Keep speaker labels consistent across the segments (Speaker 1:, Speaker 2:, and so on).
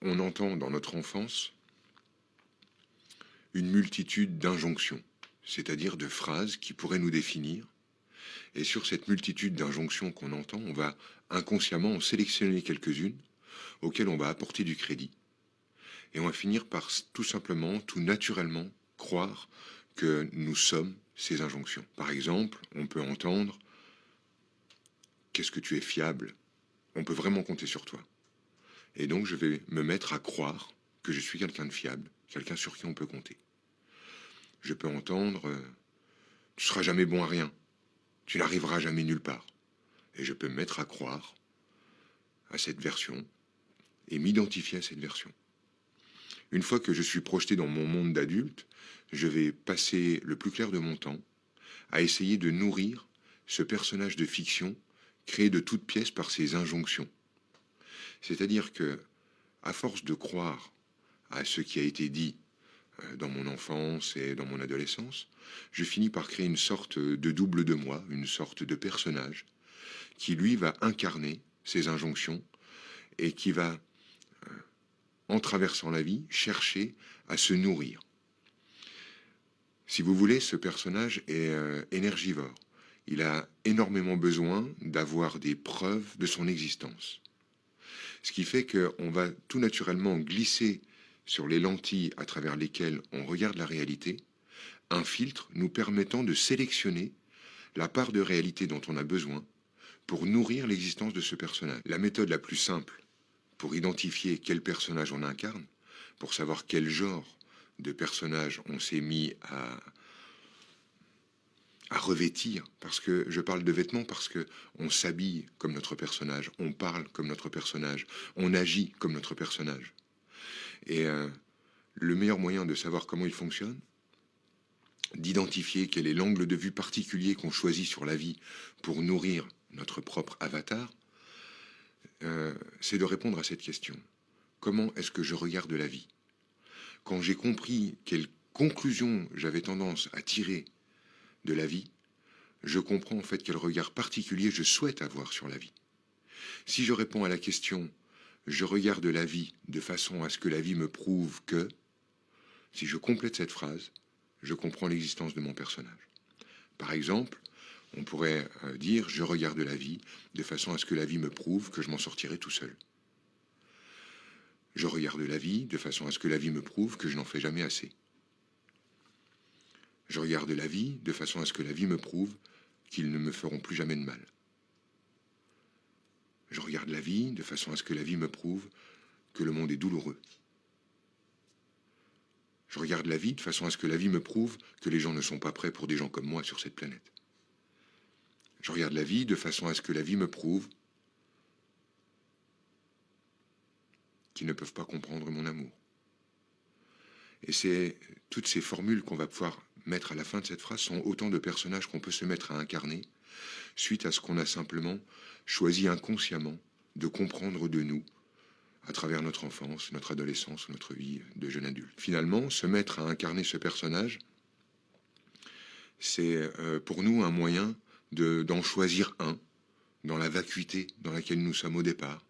Speaker 1: on entend dans notre enfance une multitude d'injonctions, c'est-à-dire de phrases qui pourraient nous définir. Et sur cette multitude d'injonctions qu'on entend, on va inconsciemment en sélectionner quelques-unes auxquelles on va apporter du crédit. Et on va finir par tout simplement, tout naturellement, croire que nous sommes ces injonctions. Par exemple, on peut entendre « Qu'est-ce que tu es fiable ? On peut vraiment compter sur toi. » Et donc je vais me mettre à croire que je suis quelqu'un de fiable, quelqu'un sur qui on peut compter. Je peux entendre tu seras jamais bon à rien, tu n'arriveras jamais nulle part. Et je peux me mettre à croire à cette version et m'identifier à cette version. Une fois que je suis projeté dans mon monde d'adulte, je vais passer le plus clair de mon temps à essayer de nourrir ce personnage de fiction créé de toutes pièces par ces injonctions. C'est-à-dire que, à force de croire à ce qui a été dit dans mon enfance et dans mon adolescence, je finis par créer une sorte de double de moi, une sorte de personnage qui, lui, va incarner ces injonctions et qui va, en traversant la vie, chercher à se nourrir. Si vous voulez, ce personnage est énergivore. Il a énormément besoin d'avoir des preuves de son existence. Ce qui fait qu'on va tout naturellement glisser sur les lentilles à travers lesquelles on regarde la réalité, un filtre nous permettant de sélectionner la part de réalité dont on a besoin pour nourrir l'existence de ce personnage. La méthode la plus simple pour identifier quel personnage on incarne, pour savoir quel genre de personnage on s'est mis à revêtir, parce que je parle de vêtements parce que on s'habille comme notre personnage, on parle comme notre personnage, on agit comme notre personnage. Et le meilleur moyen de savoir comment il fonctionne, d'identifier quel est l'angle de vue particulier qu'on choisit sur la vie pour nourrir notre propre avatar, c'est de répondre à cette question. Comment est-ce que je regarde la vie ? Quand j'ai compris quelle conclusion j'avais tendance à tirer de la vie, je comprends en fait quel regard particulier je souhaite avoir sur la vie. Si je réponds à la question « je regarde la vie de façon à ce que la vie me prouve que », si je complète cette phrase, je comprends l'existence de mon personnage. Par exemple, on pourrait dire « je regarde la vie de façon à ce que la vie me prouve que je m'en sortirai tout seul ». Je regarde la vie de façon à ce que la vie me prouve que je n'en fais jamais assez. Je regarde la vie de façon à ce que la vie me prouve qu'ils ne me feront plus jamais de mal. Je regarde la vie de façon à ce que la vie me prouve que le monde est douloureux. Je regarde la vie de façon à ce que la vie me prouve que les gens ne sont pas prêts pour des gens comme moi sur cette planète. Je regarde la vie de façon à ce que la vie me prouve qu'ils ne peuvent pas comprendre mon amour. Et c'est toutes ces formules qu'on va pouvoir mettre à la fin de cette phrase sont autant de personnages qu'on peut se mettre à incarner suite à ce qu'on a simplement choisi inconsciemment de comprendre de nous à travers notre enfance, notre adolescence, notre vie de jeune adulte. Finalement, se mettre à incarner ce personnage, c'est pour nous un moyen d'en choisir un dans la vacuité dans laquelle nous sommes au départ,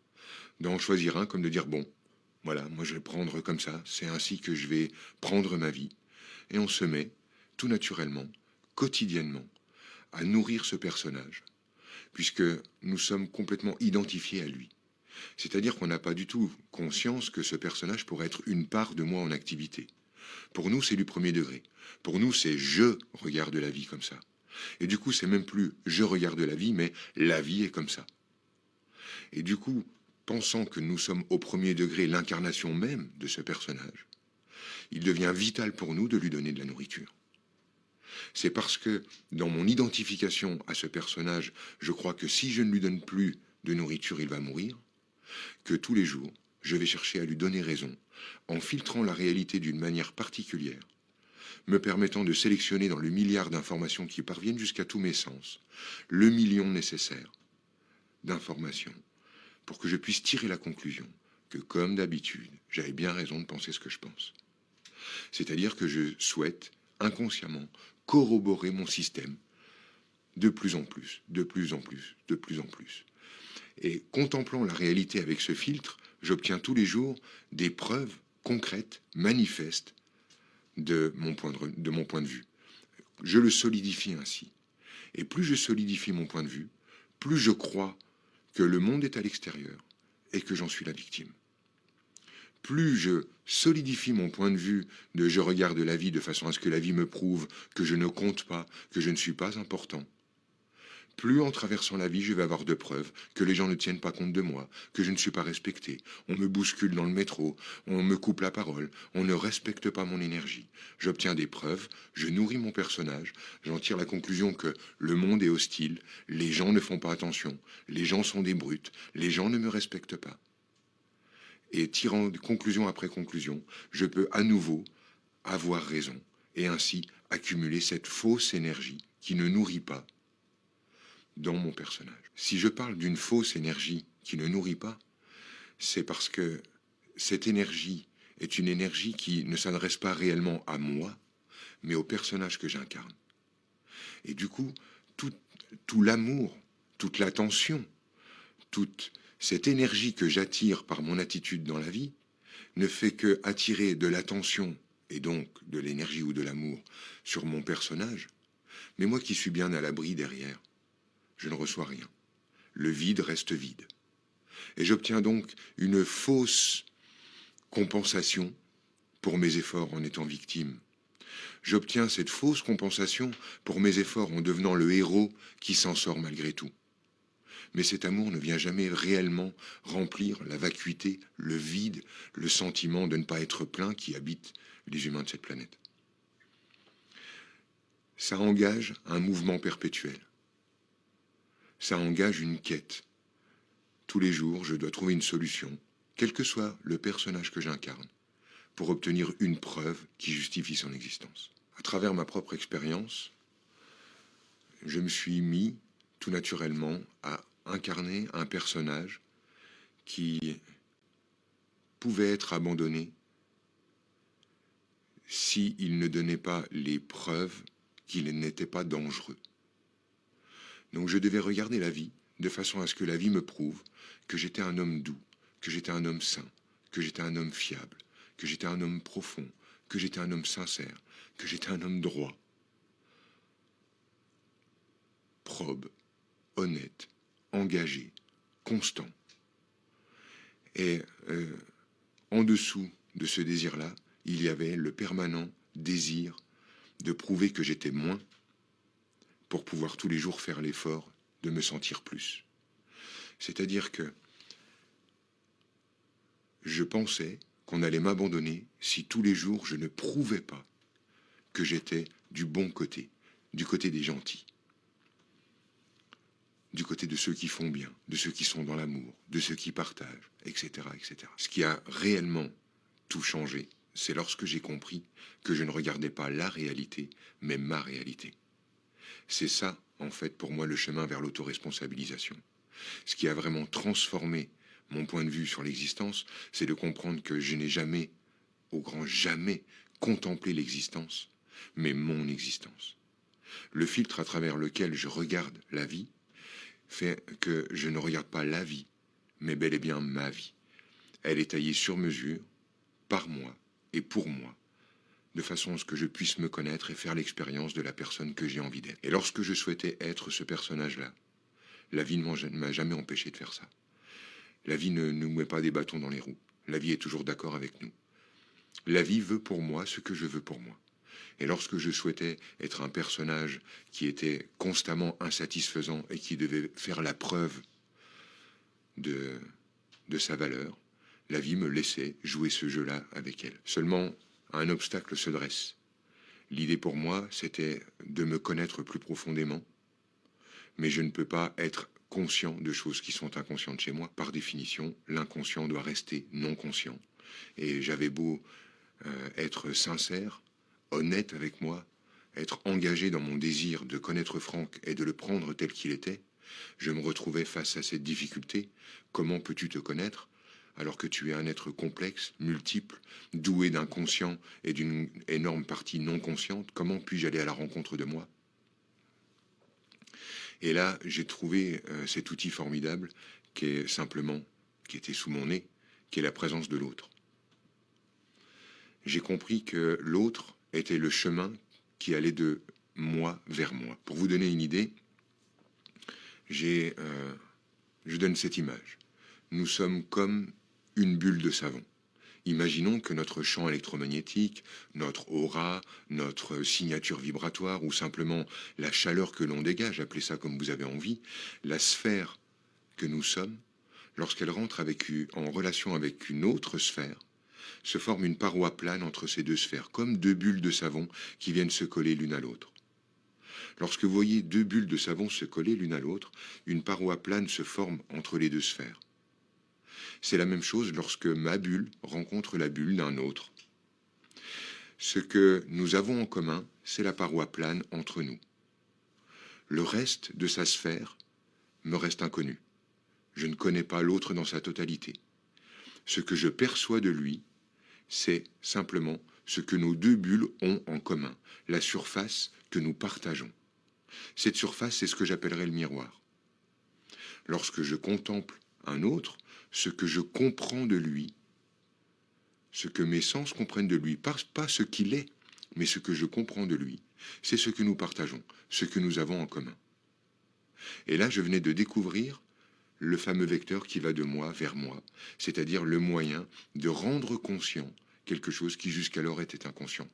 Speaker 1: d'en choisir un comme de dire bon, voilà, moi je vais prendre comme ça, c'est ainsi que je vais prendre ma vie. Et on se met tout naturellement, quotidiennement, à nourrir ce personnage, puisque nous sommes complètement identifiés à lui. C'est-à-dire qu'on n'a pas du tout conscience que ce personnage pourrait être une part de moi en activité. Pour nous, c'est du premier degré. Pour nous, c'est je regarde la vie comme ça. Et du coup, c'est même plus je regarde la vie, mais la vie est comme ça. Et du coup, pensant que nous sommes au premier degré l'incarnation même de ce personnage, il devient vital pour nous de lui donner de la nourriture. C'est parce que dans mon identification à ce personnage, je crois que si je ne lui donne plus de nourriture, il va mourir, que tous les jours, je vais chercher à lui donner raison, en filtrant la réalité d'une manière particulière, me permettant de sélectionner dans le milliard d'informations qui parviennent jusqu'à tous mes sens, le million nécessaire d'informations pour que je puisse tirer la conclusion que, comme d'habitude, j'avais bien raison de penser ce que je pense. C'est-à-dire que je souhaite, inconsciemment, corroborer mon système de plus en plus, de plus en plus, de plus en plus. Et contemplant la réalité avec ce filtre, j'obtiens tous les jours des preuves concrètes, manifestes de mon point de vue. Je le solidifie ainsi. Et plus je solidifie mon point de vue, plus je crois que le monde est à l'extérieur et que j'en suis la victime. Plus je solidifie mon point de vue de je regarde la vie de façon à ce que la vie me prouve que je ne compte pas, que je ne suis pas important, plus en traversant la vie, je vais avoir de preuves que les gens ne tiennent pas compte de moi, que je ne suis pas respecté. On me bouscule dans le métro, on me coupe la parole, on ne respecte pas mon énergie. J'obtiens des preuves, je nourris mon personnage, j'en tire la conclusion que le monde est hostile, les gens ne font pas attention, les gens sont des brutes, les gens ne me respectent pas. Et tirant conclusion après conclusion, je peux à nouveau avoir raison et ainsi accumuler cette fausse énergie qui ne nourrit pas dans mon personnage. Si je parle d'une fausse énergie qui ne nourrit pas, c'est parce que cette énergie est une énergie qui ne s'adresse pas réellement à moi, mais au personnage que j'incarne. Et du coup, tout l'amour, toute l'attention, toute cette énergie que j'attire par mon attitude dans la vie ne fait que attirer de l'attention et donc de l'énergie ou de l'amour sur mon personnage, mais moi qui suis bien à l'abri derrière, je ne reçois rien. Le vide reste vide. Et j'obtiens donc une fausse compensation pour mes efforts en étant victime. J'obtiens cette fausse compensation pour mes efforts en devenant le héros qui s'en sort malgré tout. Mais cet amour ne vient jamais réellement remplir la vacuité, le vide, le sentiment de ne pas être plein qui habite les humains de cette planète. Ça engage un mouvement perpétuel. Ça engage une quête. Tous les jours, je dois trouver une solution, quel que soit le personnage que j'incarne, pour obtenir une preuve qui justifie son existence. À travers ma propre expérience, je me suis mis tout naturellement à incarner un personnage qui pouvait être abandonné s'il ne donnait pas les preuves qu'il n'était pas dangereux. Donc je devais regarder la vie de façon à ce que la vie me prouve que j'étais un homme doux, que j'étais un homme sain, que j'étais un homme fiable, que j'étais un homme profond, que j'étais un homme sincère, que j'étais un homme droit, probe, honnête, engagé, constant. Et en dessous de ce désir-là, il y avait le permanent désir de prouver que j'étais moins pour pouvoir tous les jours faire l'effort de me sentir plus. C'est-à-dire que je pensais qu'on allait m'abandonner si tous les jours je ne prouvais pas que j'étais du bon côté, du côté des gentils, du côté de ceux qui font bien, de ceux qui sont dans l'amour, de ceux qui partagent, etc., etc. Ce qui a réellement tout changé, c'est lorsque j'ai compris que je ne regardais pas la réalité, mais ma réalité. C'est ça, en fait, pour moi, le chemin vers l'autoresponsabilisation. Ce qui a vraiment transformé mon point de vue sur l'existence, c'est de comprendre que je n'ai jamais, au grand jamais, contemplé l'existence, mais mon existence. Le filtre à travers lequel je regarde la vie fait que je ne regarde pas la vie, mais bel et bien ma vie. Elle est taillée sur mesure, par moi et pour moi, de façon à ce que je puisse me connaître et faire l'expérience de la personne que j'ai envie d'être. Et lorsque je souhaitais être ce personnage-là, la vie ne m'a jamais empêché de faire ça. La vie ne nous met pas des bâtons dans les roues. La vie est toujours d'accord avec nous. La vie veut pour moi ce que je veux pour moi. Et lorsque je souhaitais être un personnage qui était constamment insatisfaisant et qui devait faire la preuve de sa valeur, la vie me laissait jouer ce jeu-là avec elle. Seulement, un obstacle se dresse. L'idée pour moi, c'était de me connaître plus profondément, mais je ne peux pas être conscient de choses qui sont inconscientes chez moi. Par définition, l'inconscient doit rester non conscient. Et j'avais beau être sincère, honnête avec moi, être engagé dans mon désir de connaître Franck et de le prendre tel qu'il était, je me retrouvais face à cette difficulté. Comment peux-tu te connaître alors que tu es un être complexe, multiple, doué d'un conscient et d'une énorme partie non consciente? Comment puis-je aller à la rencontre de moi? Et là, j'ai trouvé cet outil formidable qui était sous mon nez, qui est la présence de l'autre. J'ai compris que l'autre était le chemin qui allait de moi vers moi. Pour vous donner une idée, je donne cette image. Nous sommes comme une bulle de savon. Imaginons que notre champ électromagnétique, notre aura, notre signature vibratoire ou simplement la chaleur que l'on dégage, appelez ça comme vous avez envie, la sphère que nous sommes, lorsqu'elle rentre en relation avec une autre sphère, se forme une paroi plane entre ces deux sphères, comme deux bulles de savon qui viennent se coller l'une à l'autre. Lorsque vous voyez deux bulles de savon se coller l'une à l'autre, une paroi plane se forme entre les deux sphères. C'est la même chose lorsque ma bulle rencontre la bulle d'un autre. Ce que nous avons en commun, c'est la paroi plane entre nous. Le reste de sa sphère me reste inconnu. Je ne connais pas l'autre dans sa totalité. Ce que je perçois de lui, c'est simplement ce que nos deux bulles ont en commun, la surface que nous partageons. Cette surface, c'est ce que j'appellerais le miroir. Lorsque je contemple un autre, ce que je comprends de lui, ce que mes sens comprennent de lui, pas ce qu'il est, mais ce que je comprends de lui, c'est ce que nous partageons, ce que nous avons en commun. Et là, je venais de découvrir le fameux vecteur qui va de moi vers moi, c'est-à-dire le moyen de rendre conscient quelque chose qui jusqu'alors était inconscient.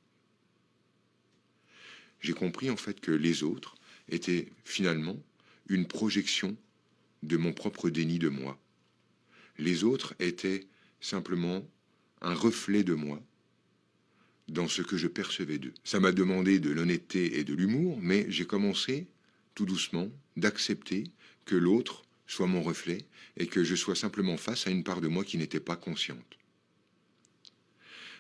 Speaker 1: J'ai compris en fait que les autres étaient finalement une projection de mon propre déni de moi. Les autres étaient simplement un reflet de moi dans ce que je percevais d'eux. Ça m'a demandé de l'honnêteté et de l'humour, mais j'ai commencé tout doucement d'accepter que l'autre soit mon reflet et que je sois simplement face à une part de moi qui n'était pas consciente.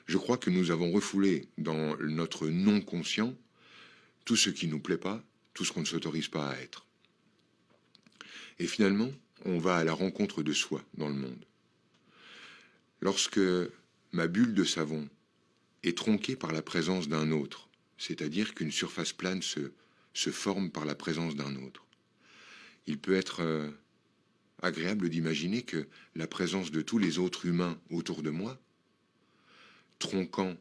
Speaker 1: Je crois que nous avons refoulé dans notre non-conscient tout ce qui ne nous plaît pas, tout ce qu'on ne s'autorise pas à être. Et finalement, on va à la rencontre de soi dans le monde. Lorsque ma bulle de savon est tronquée par la présence d'un autre, c'est-à-dire qu'une surface plane se forme par la présence d'un autre, il peut être agréable d'imaginer que la présence de tous les autres humains autour de moi, tronquant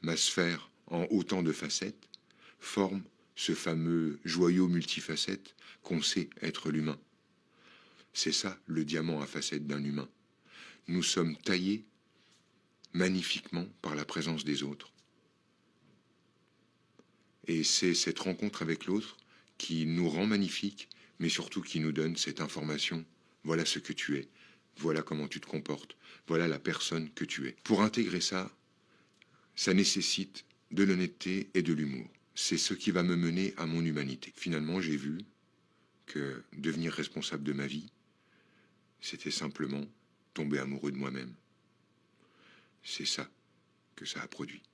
Speaker 1: ma sphère en autant de facettes, forme ce fameux joyau multifacette qu'on sait être l'humain. C'est ça le diamant à facettes d'un humain. Nous sommes taillés magnifiquement par la présence des autres. Et c'est cette rencontre avec l'autre qui nous rend magnifiques, mais surtout qui nous donne cette information. Voilà ce que tu es, voilà comment tu te comportes, voilà la personne que tu es. Pour intégrer ça, ça nécessite de l'honnêteté et de l'humour. C'est ce qui va me mener à mon humanité. Finalement, j'ai vu que devenir responsable de ma vie, c'était simplement tomber amoureux de moi-même. C'est ça que ça a produit.